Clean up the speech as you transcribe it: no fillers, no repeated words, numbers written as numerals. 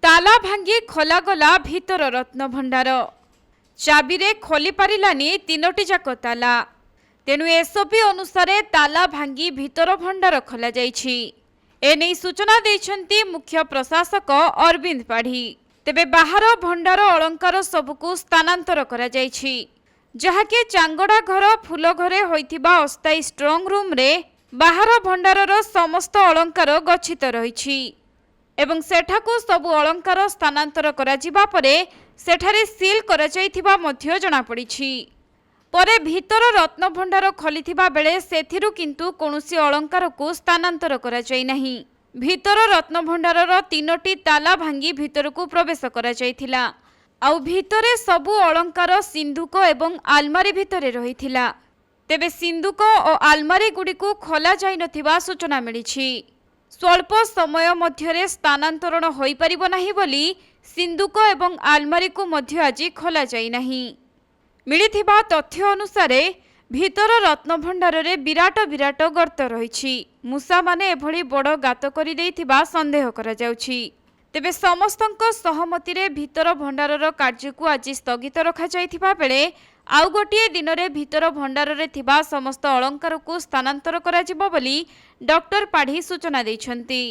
ताला भांगी खोलागला भीतर रत्न भंडार चाबीरे खोली पारिलानी तीनोटी जाक ताला। तेणु एसओपी अनुसार ताला भांगी भीतर भंडार खोल एने सूचना देइछंती मुख्य प्रशासक अरविंद पाढ़ी। तेबे बाहर भंडार अलंकार सबुकु स्थानांतर करा जाइछि, जहाके चांगड़ा घर फूल घरे होइथिबा अस्थायी स्ट्रंग रूम रे बाहर भंडारर समस्त अलंकार गच्छित रहिछि एवं सेठाकु सबु अलंकार स्थानांतर करा जिबा परे सेठारे सील करा जाइथिबा मध्य जणा पड़िछि। परे भीतर रत्न भंडार खोलिथिबा बेले सेथिरु किंतु कोनोसी अलंकार को स्थानांतर करा जाई नाही। भीतर रत्न भंडारर तीनोटी ताला भांगी भीतरकु प्रवेश करा जाइथिला। आउ भीतरे सबु अलंकार सिंधुक एवं आलमारी भितरे रहिथिला। तेबे सिंधुक और आलमारी गुड़िकु खोला जाई नथिबा सूचना मिलिछि। स्वल्प समय मध्यरे स्थानांतरण होई परिबो नाही बोली सिंधुक एवं आलमारी को मध्य आज खोला जाई नाही। मिलिथिबा तथ्य अनुसार भीतर रत्न भंडार रे विराट विराट गर्त रहिछि। मूसा माने एभली बड़ गात करि देइथिबा संदेह करा जाउछि। तेबे समस्तंक सहमति रे भीतर भंडारर कार्य को आज स्थगित रखा जाइथिबा बेले आउ गोटिए दिन रे भीतर भंडार रे थिबा समस्त अलंकार को स्थानांतर करा जिवो बोली डॉक्टर पाढ़ी सूचना दैछंती।